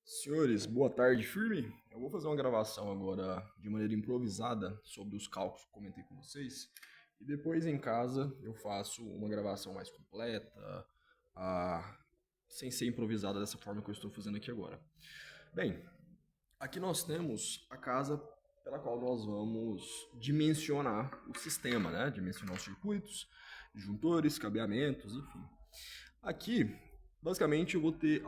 Senhores, boa tarde, firme. Eu vou fazer uma gravação agora de maneira improvisada sobre os cálculos que comentei com vocês. E depois em casa eu faço uma gravação mais completa, ah, sem ser improvisada dessa forma que eu estou fazendo aqui agora. Bem, aqui nós temos a casa pela qual nós vamos dimensionar o sistema, né? Dimensionar os circuitos, disjuntores, cabeamentos, enfim. Aqui, basicamente, eu vou ter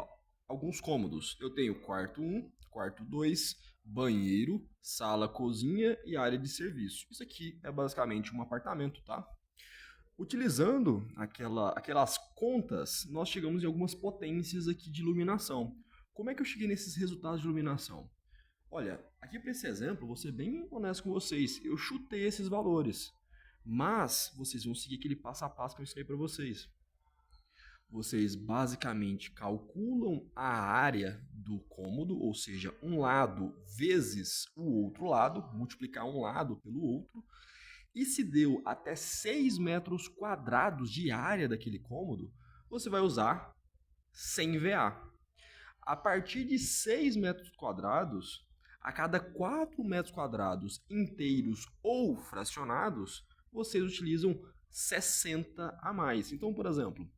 alguns cômodos. Eu tenho quarto 1, quarto 2, banheiro, sala, cozinha e área de serviço. Isso aqui é basicamente um apartamento, tá? Utilizando aquelas contas, nós chegamos em algumas potências aqui de iluminação. Como é que eu cheguei nesses resultados de iluminação? Olha, aqui para esse exemplo, vou ser bem honesto com vocês, eu chutei esses valores, mas vocês vão seguir aquele passo a passo que eu ensinei para vocês. Vocês basicamente calculam a área do cômodo, ou seja, um lado vezes o outro lado, multiplicar um lado pelo outro, e se deu até 6 metros quadrados de área daquele cômodo, você vai usar 100 VA. A partir de 6 metros quadrados, a cada 4 metros quadrados inteiros ou fracionados, vocês utilizam 60 a mais. Então, por exemplo,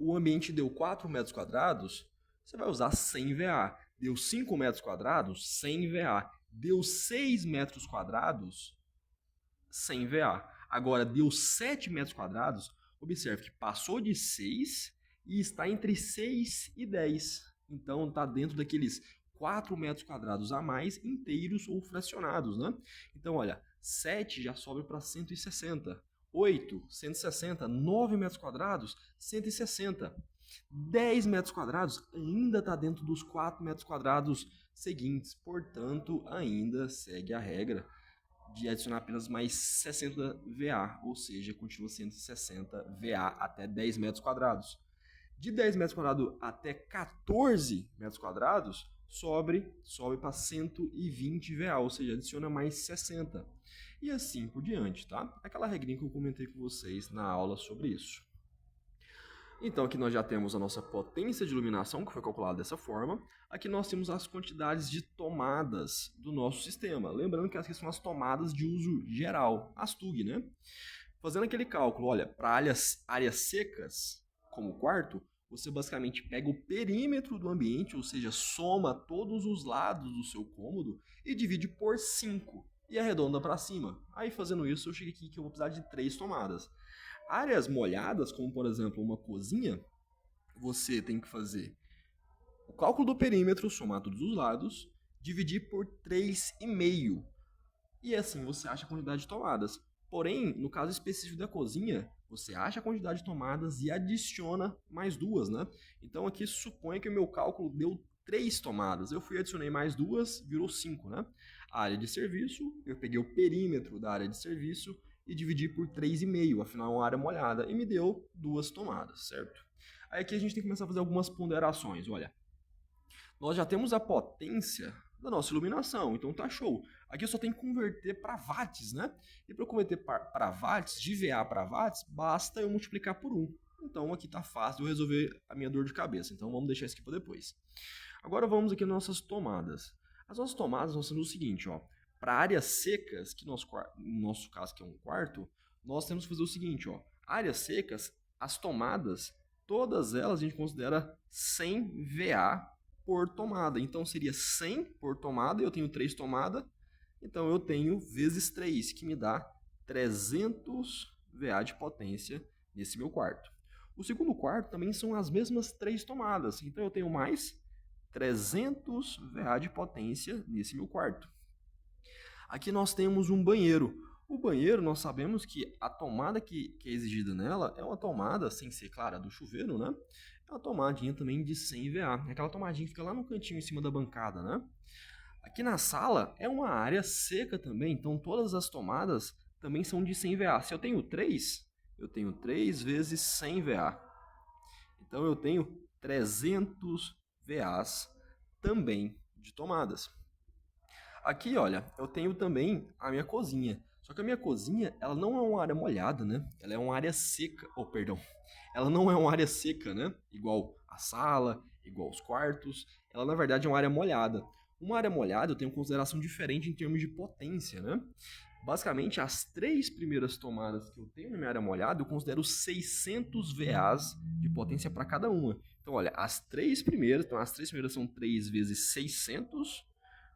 o ambiente deu 4 metros quadrados, você vai usar 100 VA. Deu 5 metros quadrados, 100 VA. Deu 6 metros quadrados, 100 VA. Agora, deu 7 metros quadrados, observe que passou de 6 e está entre 6 e 10. Então, está dentro daqueles 4 metros quadrados a mais inteiros ou fracionados, né? Então, olha, 7 já sobe para 160. 8, 160, 9 metros quadrados, 160. 10 metros quadrados ainda está dentro dos 4 metros quadrados seguintes, portanto, ainda segue a regra de adicionar apenas mais 60 VA, ou seja, continua sendo 60 VA até 10 metros quadrados. De 10 metros quadrados até 14 metros quadrados, sobe para 120 VA, ou seja, adiciona mais 60. E assim por diante, tá? Aquela regrinha que eu comentei com vocês na aula sobre isso. Então aqui nós já temos a nossa potência de iluminação, que foi calculada dessa forma. Aqui nós temos as quantidades de tomadas do nosso sistema. Lembrando que aqui são as tomadas de uso geral, as TUG, né? Fazendo aquele cálculo, olha, para áreas secas, como o quarto, você basicamente pega o perímetro do ambiente, ou seja, soma todos os lados do seu cômodo e divide por 5 e arredonda para cima. Aí fazendo isso, eu cheguei aqui que eu vou precisar de 3 tomadas. Áreas molhadas, como por exemplo uma cozinha, você tem que fazer o cálculo do perímetro, somar todos os lados, dividir por 3,5. E assim você acha a quantidade de tomadas. Porém, no caso específico da cozinha, você acha a quantidade de tomadas e adiciona mais duas, né? Então aqui supõe que o meu cálculo deu 3 tomadas. Eu fui adicionei mais duas, virou 5, né? A área de serviço, eu peguei o perímetro da área de serviço e dividi por 3,5, afinal é uma área molhada, e me deu 2 tomadas, certo? Aí aqui a gente tem que começar a fazer algumas ponderações. Olha, nós já temos a potência da nossa iluminação, então tá show. Aqui eu só tenho que converter para watts, né? E para converter para watts, de VA para watts, basta eu multiplicar por 1. Então aqui tá fácil de eu resolver a minha dor de cabeça, então vamos deixar isso aqui para depois. Agora vamos aqui nas nossas tomadas. As nossas tomadas vão sendo o seguinte, ó. Para áreas secas, que no nosso caso que é um quarto, nós temos que fazer o seguinte, ó. Áreas secas, as tomadas, todas elas a gente considera 100 VA por tomada. Então seria 100 por tomada, eu tenho 3 tomadas, então eu tenho vezes 3, que me dá 300 VA de potência nesse meu quarto. O segundo quarto também são as mesmas 3 tomadas, então eu tenho mais 300 VA de potência nesse meu quarto. Aqui nós temos um banheiro. O banheiro, nós sabemos que a tomada que é exigida nela é uma tomada, sem ser, claro, a do chuveiro, né? É uma tomadinha também de 100 VA. É aquela tomadinha que fica lá no cantinho em cima da bancada, né? Aqui na sala é uma área seca também, então todas as tomadas também são de 100 VA. Se eu tenho 3 vezes 100 VA. Então eu tenho 300 VAs também de tomadas. Aqui, olha, eu tenho também a minha cozinha. Só que a minha cozinha, ela não é uma área molhada, né? Ela é uma área seca. Oh, perdão. Ela não é uma área seca, né? Igual a sala igual aos quartos, ela na verdade é uma área molhada. Uma área molhada eu tenho consideração diferente em termos de potência, né? Basicamente, as 3 primeiras tomadas que eu tenho na minha área molhada, eu considero 600 VAs de potência para cada uma. Então, olha, as 3 primeiras, então as 3 primeiras são 3 vezes 600,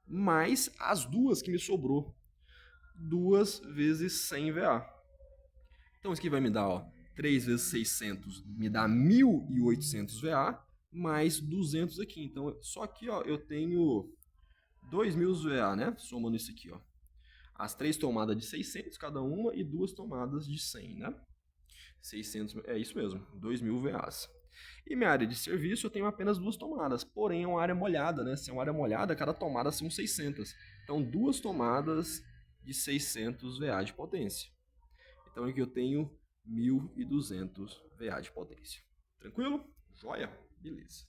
mais as duas que me sobrou, 2 vezes 100 VA. Então, isso aqui vai me dar, ó, 3 vezes 600 me dá 1.800 VA, mais 200 aqui. Então, só aqui, ó, eu tenho 2.000 VA, né? Somando isso aqui, ó. As 3 tomadas de 600 cada uma e 2 tomadas de 100, né? 600, é isso mesmo, 2.000 VAs. E minha área de serviço eu tenho apenas 2 tomadas, porém é uma área molhada, né? Se é uma área molhada, cada tomada são 600. Então, 2 tomadas de 600 VA de potência. Então, aqui eu tenho 1.200 VA de potência. Tranquilo? Joia? Beleza.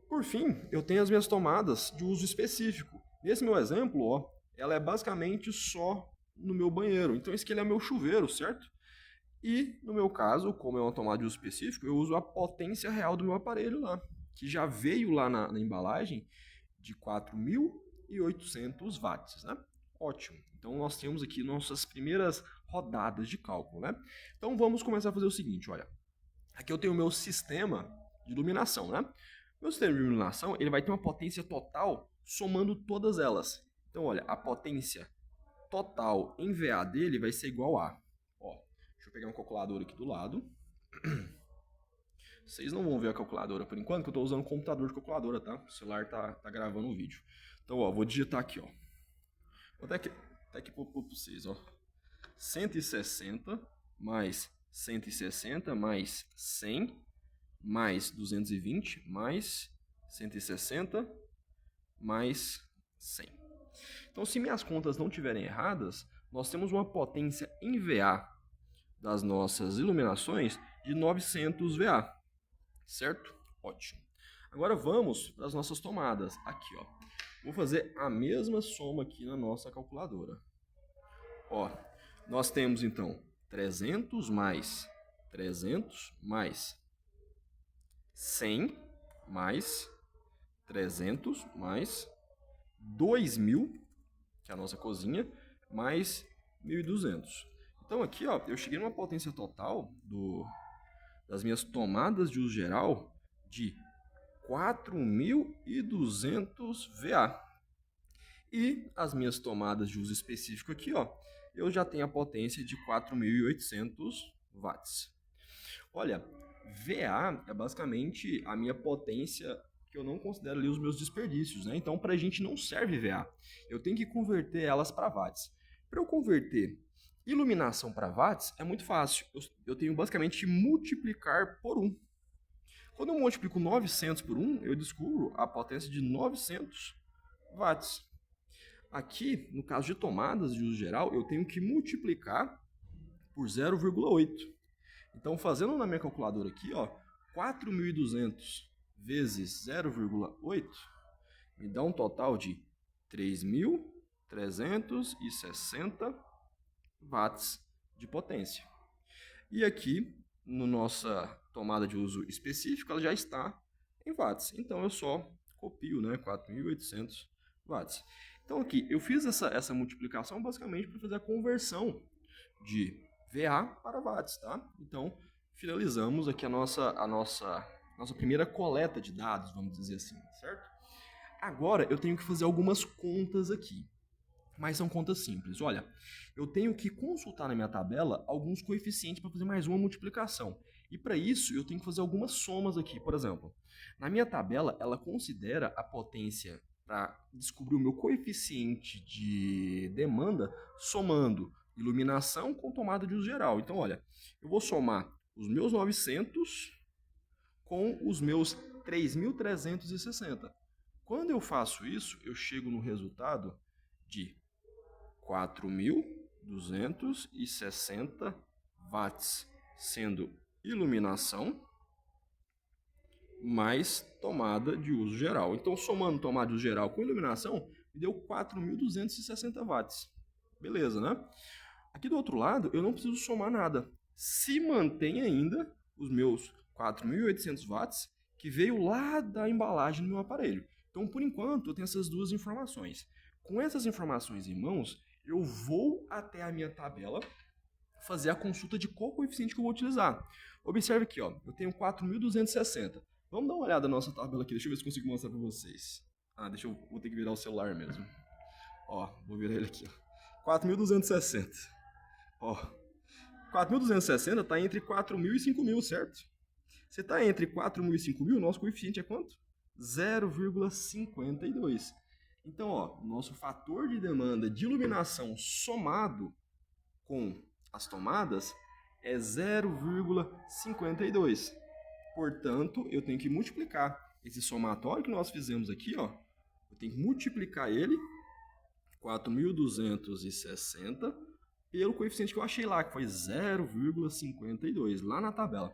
Por fim, eu tenho as minhas tomadas de uso específico. Nesse meu exemplo, ó, ela é basicamente só no meu banheiro. Então, esse aqui é meu chuveiro, certo? E, no meu caso, como é uma tomada de uso específico, eu uso a potência real do meu aparelho lá, que já veio lá na embalagem de 4.800 watts, né? Ótimo. Então, nós temos aqui nossas primeiras rodadas de cálculo, né? Então, vamos começar a fazer o seguinte, olha. Aqui eu tenho o meu sistema de iluminação, né? Meu sistema de iluminação, ele vai ter uma potência total somando todas elas. Então, olha, a potência total em VA dele vai ser igual a... Ó, deixa eu pegar um calculador aqui do lado. Vocês não vão ver a calculadora por enquanto, porque eu estou usando um computador de calculadora, tá? O celular tá gravando o vídeo. Então, ó, vou digitar aqui, ó. Vou até aqui para vocês, ó. 160 mais 160 mais 100 mais 220 mais 160 mais 100. Então, se minhas contas não estiverem erradas, nós temos uma potência em VA das nossas iluminações de 900 VA, certo? Ótimo. Agora vamos para as nossas tomadas. Aqui, ó. Vou fazer a mesma soma aqui na nossa calculadora. Ó, nós temos então 300 mais 300 mais 100 mais 300 mais 2.000, que é a nossa cozinha, mais 1.200. Então aqui, ó, eu cheguei numa potência total das minhas tomadas de uso geral de 4.200 VA. E as minhas tomadas de uso específico aqui, ó, eu já tenho a potência de 4.800 watts. Olha, VA é basicamente a minha potência que eu não considero ali os meus desperdícios, né? Então, para a gente não serve VA. Eu tenho que converter elas para watts. Para eu converter iluminação para watts, é muito fácil. Eu tenho basicamente que multiplicar por 1. Quando eu multiplico 900 por 1, eu descubro a potência de 900 watts. Aqui, no caso de tomadas de uso geral, eu tenho que multiplicar por 0,8. Então, fazendo na minha calculadora aqui, ó, 4.200 vezes 0,8 me dá um total de 3.360 watts de potência. E aqui, na nossa tomada de uso específica, ela já está em watts. Então, eu só copio, né, 4.800 watts. Então, aqui, eu fiz essa multiplicação basicamente para fazer a conversão de VA para watts, tá? Então, finalizamos aqui a nossa primeira coleta de dados, vamos dizer assim, certo? Agora, eu tenho que fazer algumas contas aqui, mas são contas simples. Olha, eu tenho que consultar na minha tabela alguns coeficientes para fazer mais uma multiplicação. E para isso, eu tenho que fazer algumas somas aqui. Por exemplo, na minha tabela, ela considera a potência para descobrir o meu coeficiente de demanda somando iluminação com tomada de uso geral. Então, olha, eu vou somar os meus 900 com os meus 3.360. Quando eu faço isso, eu chego no resultado de 4.260 watts, sendo iluminação mais tomada de uso geral. Então, somando tomada de uso geral com iluminação, me deu 4.260 watts. Beleza, né? Aqui do outro lado, eu não preciso somar nada. Se mantém ainda os meus 4.800 watts, que veio lá da embalagem do meu aparelho. Então, por enquanto, eu tenho essas duas informações. Com essas informações em mãos, eu vou até a minha tabela fazer a consulta de qual coeficiente que eu vou utilizar. Observe aqui, ó, eu tenho 4.260. Vamos dar uma olhada na nossa tabela aqui, deixa eu ver se consigo mostrar para vocês. Vou ter que virar o celular mesmo. Ó, vou virar ele aqui, ó. 4.260. Ó, 4.260 está entre 4.000 e 5.000, certo? Se está entre 4.000 e 5.000, nosso coeficiente é quanto? 0,52. Então, ó, nosso fator de demanda de iluminação somado com as tomadas é 0,52. Portanto, eu tenho que multiplicar esse somatório que nós fizemos aqui, ó. Eu tenho que multiplicar ele, 4.260, pelo coeficiente que eu achei lá, que foi 0,52, lá na tabela.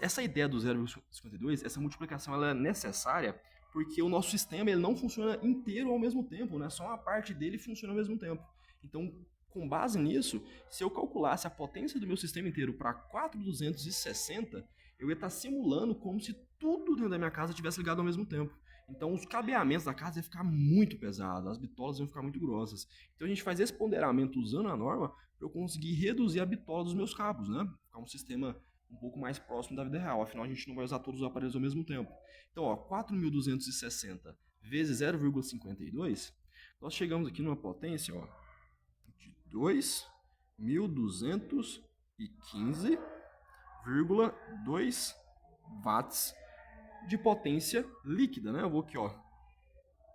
Essa ideia do 0,52, essa multiplicação, ela é necessária porque o nosso sistema ele não funciona inteiro ao mesmo tempo, né? Só uma parte dele funciona ao mesmo tempo. Então, com base nisso, se eu calculasse a potência do meu sistema inteiro para 4.260, eu ia estar simulando como se tudo dentro da minha casa tivesse ligado ao mesmo tempo. Então, os cabeamentos da casa iam ficar muito pesados, as bitolas iam ficar muito grossas. Então, a gente faz esse ponderamento usando a norma para eu conseguir reduzir a bitola dos meus cabos, né? Ficar um sistema um pouco mais próximo da vida real. Afinal, a gente não vai usar todos os aparelhos ao mesmo tempo. Então, ó, 4.260 vezes 0,52, nós chegamos aqui numa potência, ó, de 2.215,2 watts de potência líquida, né? Eu vou aqui, ó,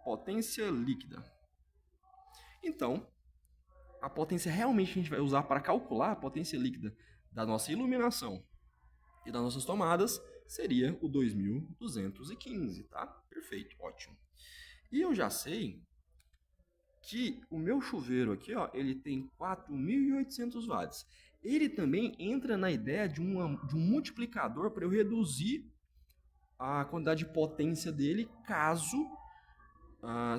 potência líquida. Então, a potência realmente que a gente vai usar para calcular a potência líquida da nossa iluminação e das nossas tomadas seria o 2.215, tá? Perfeito, ótimo. E eu já sei que o meu chuveiro aqui, ó, ele tem 4.800 watts. Ele também entra na ideia de um multiplicador para eu reduzir a quantidade de potência dele caso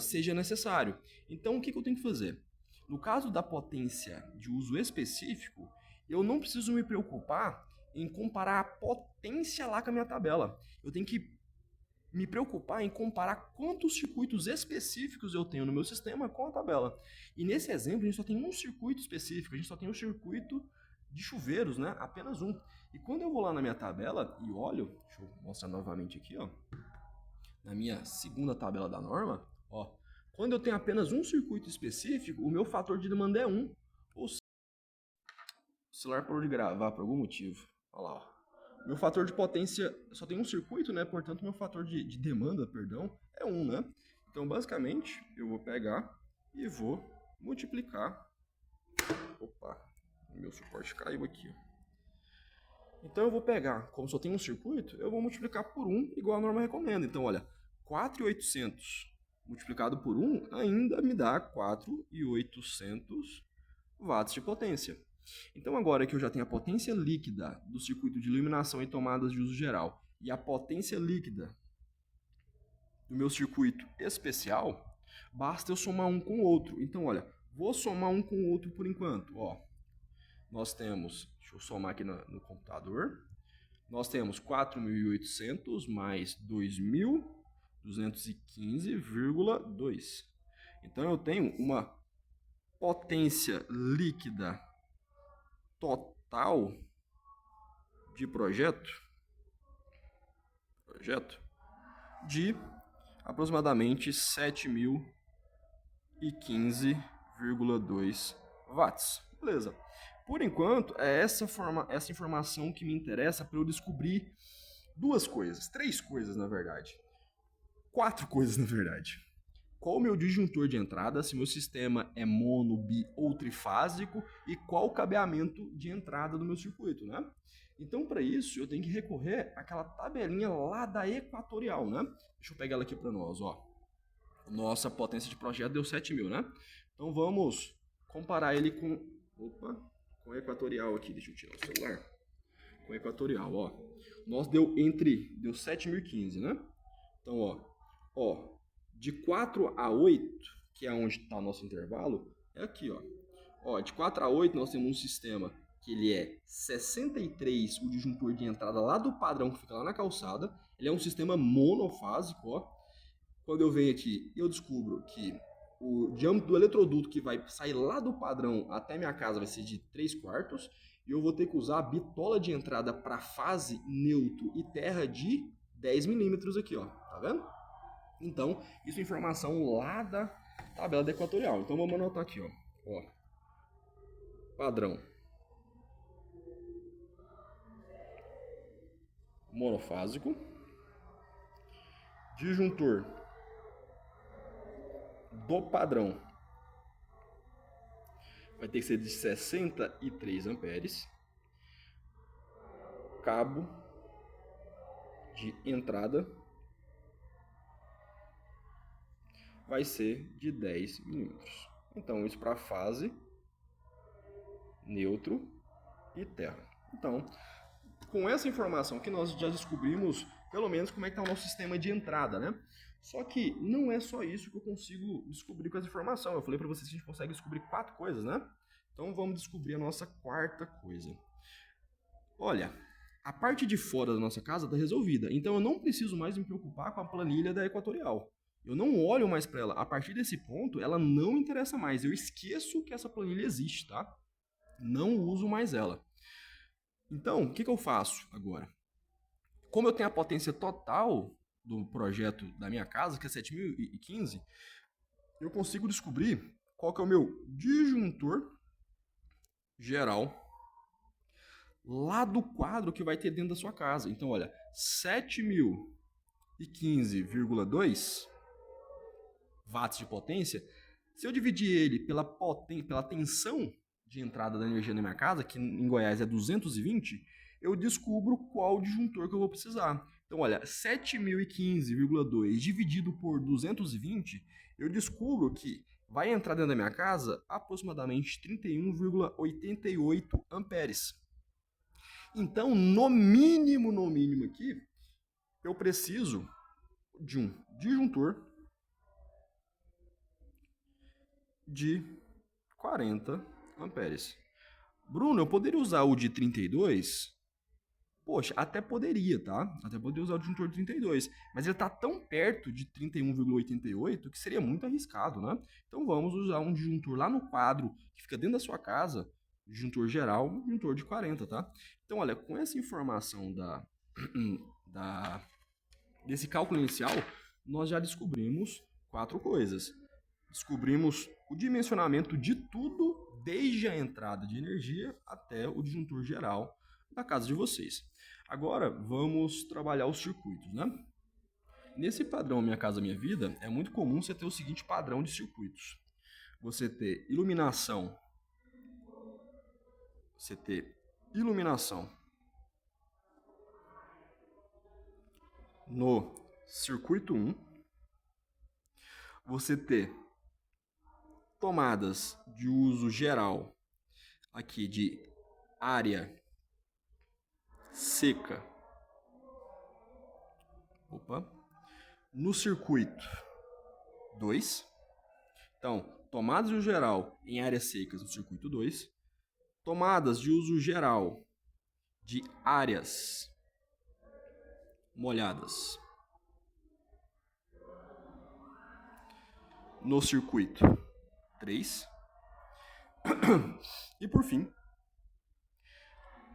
seja necessário. Então, o que eu tenho que fazer? No caso da potência de uso específico, eu não preciso me preocupar em comparar a potência lá com a minha tabela. Eu tenho que me preocupar em comparar quantos circuitos específicos eu tenho no meu sistema com a tabela. E nesse exemplo, a gente só tem um circuito específico, a gente só tem um circuito de chuveiros, né? Apenas um. E quando eu vou lá na minha tabela e olho, deixa eu mostrar novamente aqui, ó, na minha segunda tabela da norma, ó, quando eu tenho apenas um circuito específico, o meu fator de demanda é 1. Ou seja, o celular parou de gravar por algum motivo. Olha lá, ó. Meu fator de potência só tem um circuito, né? Portanto, meu fator de demanda, perdão, é 1, né? Então, basicamente, eu vou pegar e vou multiplicar. Opa, meu suporte caiu aqui. Então, eu vou pegar, como só tem um circuito, eu vou multiplicar por 1, igual a norma recomenda. Então, olha, 4.800 multiplicado por 1 ainda me dá 4.800 watts de potência. Então, agora que eu já tenho a potência líquida do circuito de iluminação e tomadas de uso geral e a potência líquida do meu circuito especial, basta eu somar um com o outro. Então, olha, vou somar um com o outro por enquanto. Ó, nós temos, deixa eu somar aqui no computador, nós temos 4.800 mais 2.215,2. Então, eu tenho uma potência líquida total de projeto de aproximadamente 7.015,2 watts. Beleza. Por enquanto, é essa informação que me interessa para eu descobrir três coisas, na verdade. 4 coisas, na verdade. Qual o meu disjuntor de entrada, se meu sistema é mono, bi ou trifásico, e qual o cabeamento de entrada do meu circuito, né? Então, para isso, eu tenho que recorrer àquela tabelinha lá da Equatorial, né? Deixa eu pegar ela aqui para nós, ó. Nossa potência de projeto deu 7.000, né? Então, vamos comparar ele com o Equatorial aqui. Deixa eu tirar o celular. Com o Equatorial, ó. Nós deu 7.015, né? Então, ó, de 4 a 8, que é onde está o nosso intervalo, é aqui, ó. Ó, de 4 a 8 nós temos um sistema que ele é 63, o disjuntor de entrada lá do padrão que fica lá na calçada. Ele é um sistema monofásico, ó. Quando eu venho aqui, eu descubro que o diâmetro do eletroduto que vai sair lá do padrão até minha casa vai ser de 3/4. E eu vou ter que usar a bitola de entrada para fase, neutro e terra de 10 milímetros aqui, ó. Tá vendo? Então, isso é informação lá da tabela da equatorial. Então, vamos anotar aqui, ó. Padrão monofásico, disjuntor do padrão vai ter que ser de 63 amperes, cabo de entrada vai ser de 10 milímetros. Então, isso para fase, neutro e terra. Então, com essa informação aqui, nós já descobrimos, pelo menos, como é que está o nosso sistema de entrada, né? Só que não é só isso que eu consigo descobrir com essa informação. Eu falei para vocês que a gente consegue descobrir 4 coisas, né? Então, vamos descobrir a nossa quarta coisa. Olha, a parte de fora da nossa casa está resolvida. Então, eu não preciso mais me preocupar com a planilha da equatorial. Eu não olho mais para ela. A partir desse ponto, ela não interessa mais. Eu esqueço que essa planilha existe, tá? Não uso mais ela. Então, o que eu faço agora? Como eu tenho a potência total do projeto da minha casa, que é 7015, eu consigo descobrir qual que é o meu disjuntor geral lá do quadro que vai ter dentro da sua casa. Então, olha, 7015,2 watts de potência. Se eu dividir ele pela tensão de entrada da energia na minha casa, que em Goiás é 220, eu descubro qual disjuntor que eu vou precisar. Então, olha, 7015,2 dividido por 220, eu descubro que vai entrar dentro da minha casa aproximadamente 31,88 amperes. Então, no mínimo aqui, eu preciso de um disjuntor de 40 amperes. Bruno, eu poderia usar o de 32? Poxa, até poderia, tá? Até poderia usar o disjuntor de 32, mas ele está tão perto de 31,88 que seria muito arriscado, né? Então vamos usar um disjuntor lá no quadro que fica dentro da sua casa, disjuntor geral, um disjuntor de 40, tá? Então, olha, com essa informação desse cálculo inicial, nós já descobrimos 4 coisas. Descobrimos o dimensionamento de tudo, desde a entrada de energia até o disjuntor geral da casa de vocês. Agora, vamos trabalhar os circuitos, né? Nesse padrão Minha Casa Minha Vida, é muito comum você ter o seguinte padrão de circuitos. Você ter iluminação no circuito 1, você ter tomadas de uso geral aqui de área seca. No circuito 2. Então, tomadas de uso geral em áreas secas no circuito 2. Tomadas de uso geral de áreas molhadas no circuito 3. E por fim,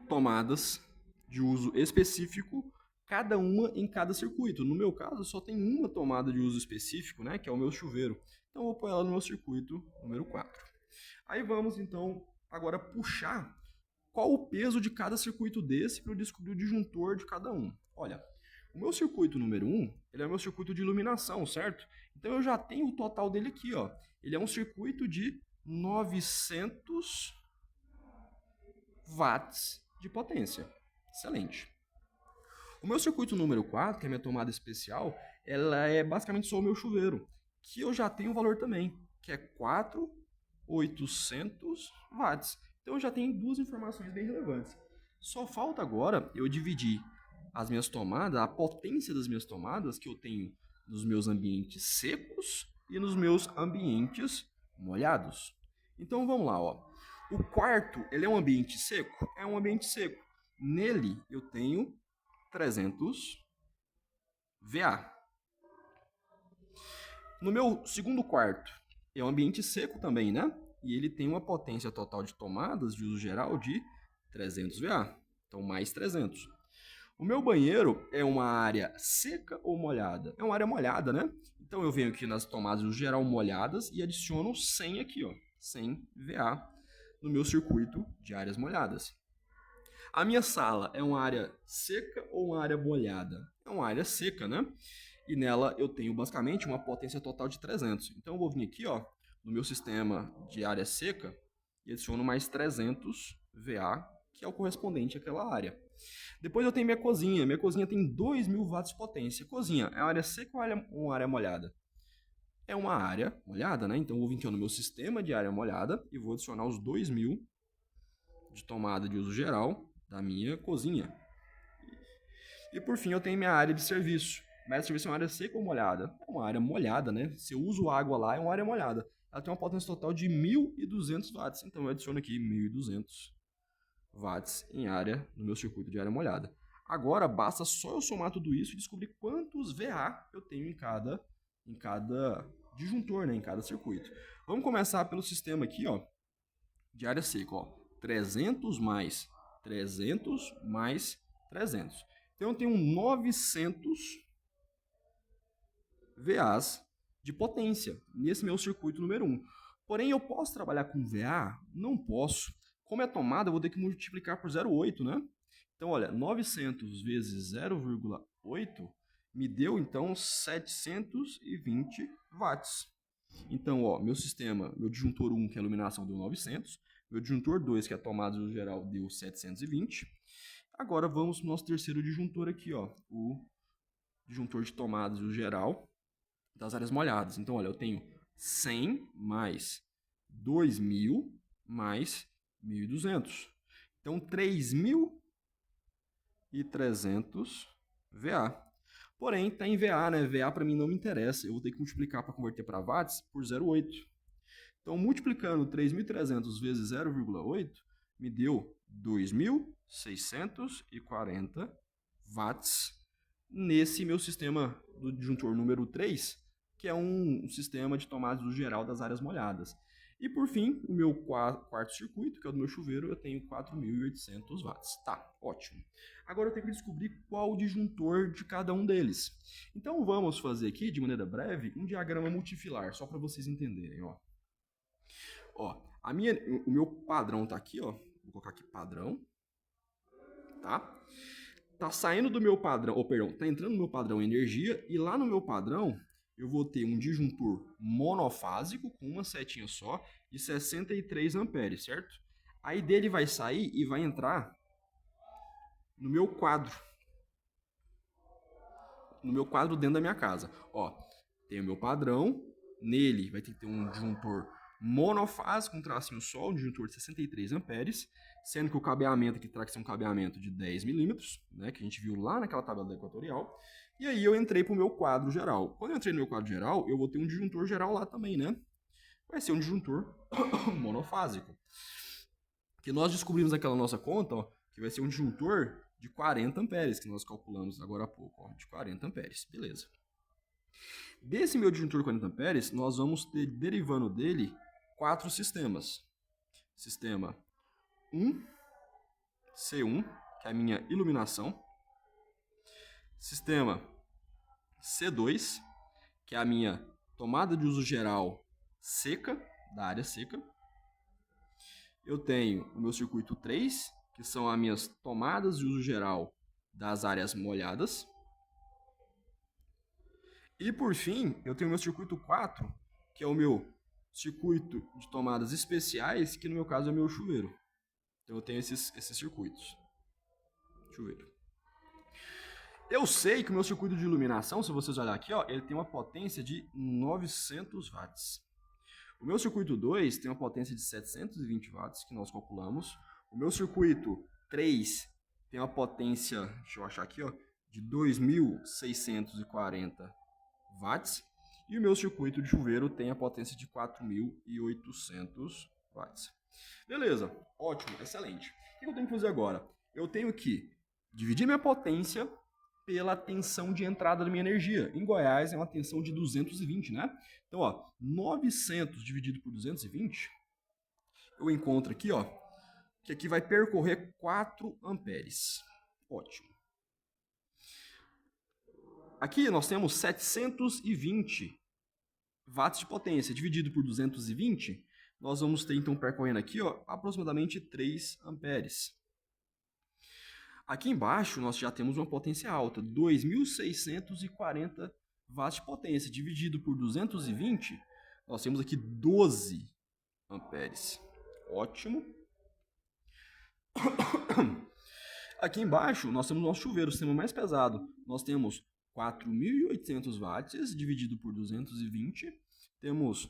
tomadas de uso específico, cada uma em cada circuito. No meu caso, só tem uma tomada de uso específico, né, que é o meu chuveiro. Então, eu vou pôr ela no meu circuito número 4. Aí vamos, então, agora puxar qual o peso de cada circuito desse para eu descobrir o disjuntor de cada um. Olha, o meu circuito número 1, ele é o meu circuito de iluminação, certo? Então, eu já tenho o total dele aqui, ó. Ele é um circuito de 900 watts de potência. Excelente. O meu circuito número 4, que é a minha tomada especial, ela é basicamente só o meu chuveiro, que eu já tenho o valor também, que é 4.800 watts. Então eu já tenho 2 informações bem relevantes. Só falta agora eu dividir as minhas tomadas, a potência das minhas tomadas que eu tenho nos meus ambientes secos e nos meus ambientes molhados. Então vamos lá, ó. O quarto, ele é um ambiente seco? É um ambiente seco. Nele, eu tenho 300 VA. No meu segundo quarto, é um ambiente seco também, né? E ele tem uma potência total de tomadas de uso geral de 300 VA. Então, mais 300. O meu banheiro é uma área seca ou molhada? É uma área molhada, né? Então, eu venho aqui nas tomadas de uso geral molhadas e adiciono 100 aqui, ó. 100 VA no meu circuito de áreas molhadas. A minha sala é uma área seca ou uma área molhada? É uma área seca, né? E nela eu tenho basicamente uma potência total de 300. Então eu vou vir aqui, ó, no meu sistema de área seca e adiciono mais 300 VA, que é o correspondente àquela área. Depois eu tenho minha cozinha. Minha cozinha tem 2.000 watts de potência. Cozinha é uma área seca ou uma área molhada? É uma área molhada, né? Então eu vou vir aqui no meu sistema de área molhada e vou adicionar os 2.000 de tomada de uso geral da minha cozinha. E por fim eu tenho minha área de serviço. Mas de serviço é uma área seca ou molhada? É uma área molhada, né? Se eu uso água lá, é uma área molhada. Ela tem uma potência total de 1.200 watts. Então eu adiciono aqui 1.200 watts em área no meu circuito de área molhada. Agora basta só eu somar tudo isso e descobrir quantos VA eu tenho em cada disjuntor, né? Em cada circuito. Vamos começar pelo sistema aqui, ó, de área seca, ó. 300 mais 300 mais 300. Então eu tenho 900 VAs de potência nesse meu circuito número 1. Porém, eu posso trabalhar com VA? Não posso. Como é tomada, eu vou ter que multiplicar por 0,8, né? Então, olha, 900 vezes 0,8 me deu, então, 720 watts. Então, ó, meu sistema, meu disjuntor 1, que é a iluminação, deu 900. Meu disjuntor 2, que é a tomada no geral, deu 720. Agora vamos para o nosso terceiro disjuntor aqui, ó, o disjuntor de tomadas no geral das áreas molhadas. Então, olha, eu tenho 100 mais 2.000 mais 1.200. Então, 3.300 VA. Porém, está em VA, né? VA para mim não me interessa. Eu vou ter que multiplicar para converter para watts por 0,8. Então, multiplicando 3.300 vezes 0,8, me deu 2.640 watts nesse meu sistema do disjuntor número 3, que é um sistema de tomada de uso geral das áreas molhadas. E por fim, o meu quarto circuito, que é o do meu chuveiro, eu tenho 4.800 watts. Tá, ótimo. Agora eu tenho que descobrir qual o disjuntor de cada um deles. Então vamos fazer aqui, de maneira breve, um diagrama multifilar, só para vocês entenderem, ó. Ó, o meu padrão tá aqui, ó. Vou colocar aqui padrão, tá? Tá saindo do meu padrão, ou perdão, tá entrando no meu padrão energia e lá no meu padrão eu vou ter um disjuntor monofásico com uma setinha só de 63 amperes, certo? Aí dele vai sair e vai entrar no meu quadro. No meu quadro dentro da minha casa. Ó, tem o meu padrão, nele vai ter que ter um disjuntor monofásico, um tracinho só, um disjuntor de 63 amperes, sendo que o cabeamento aqui terá que ser um cabeamento de 10 milímetros, né, que a gente viu lá naquela tabela da equatorial. E aí eu entrei para o meu quadro geral. Quando eu entrei no meu quadro geral, eu vou ter um disjuntor geral lá também, né? Vai ser um disjuntor monofásico. Que nós descobrimos naquela nossa conta, ó, que vai ser um disjuntor de 40 amperes, que nós calculamos agora há pouco, ó, de 40 amperes. Beleza. Desse meu disjuntor de 40 amperes, nós vamos ter, derivando dele, 4 sistemas. Sistema 1, C1, que é a minha iluminação. Sistema C2, que é a minha tomada de uso geral seca, da área seca. Eu tenho o meu circuito 3, que são as minhas tomadas de uso geral das áreas molhadas. E por fim, eu tenho o meu circuito 4, que é o meu circuito de tomadas especiais, que no meu caso é o meu chuveiro. Então eu tenho esses circuitos. Chuveiro. Eu sei que o meu circuito de iluminação, se vocês olharem aqui, ó, ele tem uma potência de 900 watts. O meu circuito 2 tem uma potência de 720 watts, que nós calculamos. O meu circuito 3 tem uma potência, deixa eu achar aqui, ó, de 2.640 watts. E o meu circuito de chuveiro tem a potência de 4.800 watts. Beleza, ótimo, excelente. O que eu tenho que fazer agora? Eu tenho que dividir minha potência pela tensão de entrada da minha energia. Em Goiás é uma tensão de 220, né? Então, ó, 900 dividido por 220, eu encontro aqui, ó, que aqui vai percorrer 4 amperes. Ótimo. Aqui nós temos 720 watts de potência. Dividido por 220, nós vamos ter então percorrendo aqui, ó, aproximadamente 3 amperes. Aqui embaixo nós já temos uma potência alta, 2.640 watts de potência. Dividido por 220, nós temos aqui 12 amperes. Ótimo. Aqui embaixo nós temos o nosso chuveiro, o sistema mais pesado. Nós temos 4.800 watts dividido por 220, temos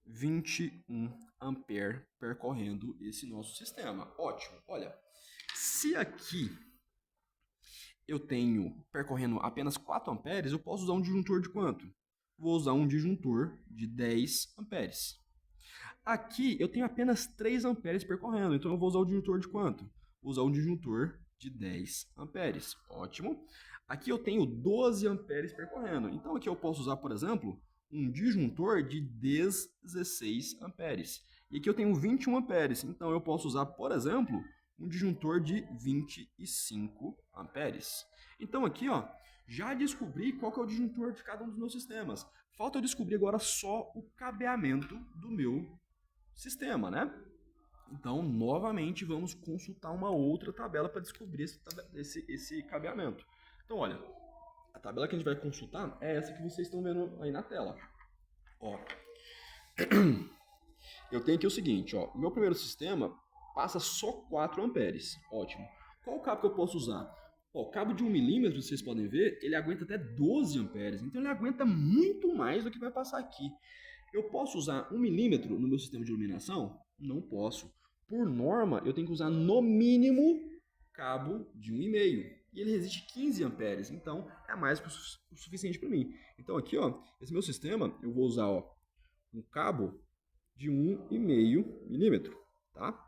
21 ampere percorrendo esse nosso sistema. Ótimo. Olha, se aqui eu tenho percorrendo apenas 4 amperes, eu posso usar um disjuntor de quanto? Vou usar um disjuntor de 10 amperes. Aqui eu tenho apenas 3 amperes percorrendo, então eu vou usar o disjuntor de quanto? Vou usar um disjuntor de 10 amperes. Ótimo. Aqui eu tenho 12 amperes percorrendo, então aqui eu posso usar, por exemplo, um disjuntor de 16 amperes. E aqui eu tenho 21 amperes, então eu posso usar, por exemplo, um disjuntor de 25 amperes. Então aqui, ó, já descobri qual que é o disjuntor de cada um dos meus sistemas. Falta eu descobrir agora só o cabeamento do meu sistema, né? Então, novamente, vamos consultar uma outra tabela para descobrir esse cabeamento. Então, olha, a tabela que a gente vai consultar é essa que vocês estão vendo aí na tela. Ó, eu tenho aqui o seguinte, ó, o meu primeiro sistema passa só 4 amperes. Ótimo. Qual o cabo que eu posso usar? Ó, o cabo de 1 milímetro, vocês podem ver, ele aguenta até 12 amperes. Então, ele aguenta muito mais do que vai passar aqui. Eu posso usar 1 milímetro no meu sistema de iluminação? Não posso. Por norma, eu tenho que usar no mínimo cabo de 1,5. E ele resiste 15 amperes, então é mais que o suficiente para mim. Então aqui, ó, esse meu sistema, eu vou usar, ó, um cabo de 1,5 milímetro, tá?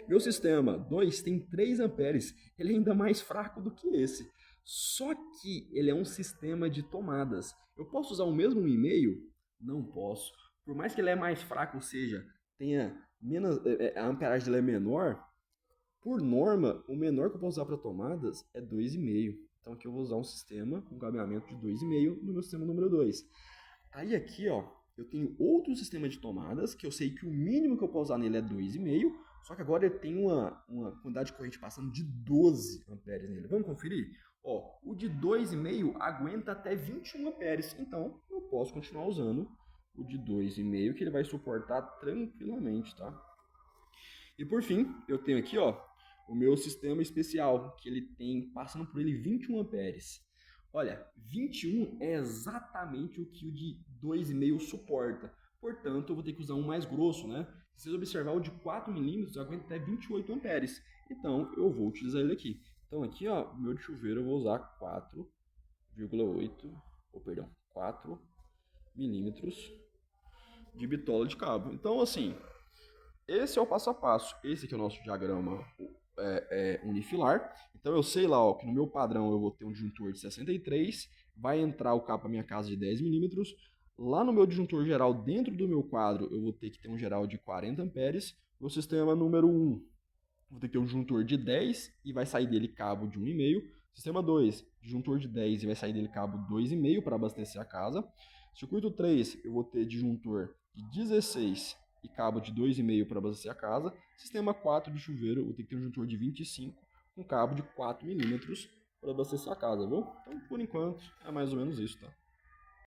Meu sistema 2 tem 3 amperes, ele é ainda mais fraco do que esse. Só que ele é um sistema de tomadas. Eu posso usar o mesmo 1,5? Não posso. Por mais que ele é mais fraco, ou seja, tenha menos, a amperagem dele é menor, por norma, o menor que eu posso usar para tomadas é 2,5. Então aqui eu vou usar um sistema com cabeamento de 2,5 no meu sistema número 2. Aí aqui, ó, eu tenho outro sistema de tomadas, que eu sei que o mínimo que eu posso usar nele é 2,5, só que agora ele tem uma quantidade de corrente passando de 12 amperes nele. Vamos conferir? Ó, o de 2,5 aguenta até 21 amperes, então eu posso continuar usando o de 2,5, que ele vai suportar tranquilamente, tá? E por fim, eu tenho aqui, ó, o meu sistema especial, que ele tem, passando por ele 21 amperes. Olha, 21 é exatamente o que o de 2,5 suporta. Portanto, eu vou ter que usar um mais grosso, né? Se vocês observarem, o de 4 milímetros aguenta até 28 amperes. Então, eu vou utilizar ele aqui. Então, aqui, ó, o meu de chuveiro eu vou usar 4 milímetros de bitola de cabo. Então, assim, esse é o passo a passo. Esse aqui é o nosso diagrama unifilar. Então eu sei lá, ó, que no meu padrão eu vou ter um disjuntor de 63, vai entrar o cabo para minha casa de 10 milímetros. Lá no meu disjuntor geral, dentro do meu quadro, eu vou ter que ter um geral de 40 amperes. Meu sistema número 1, vou ter que ter um disjuntor de 10 e vai sair dele cabo de 1,5. Sistema 2, disjuntor de 10 e vai sair dele cabo 2,5 para abastecer a casa. Circuito 3, eu vou ter disjuntor de 16 e cabo de 2,5 para abastecer a casa. Sistema 4 de chuveiro, eu vou ter que ter um disjuntor de 25 com cabo de 4 milímetros para abastecer a casa, viu? Então, por enquanto, é mais ou menos isso, tá?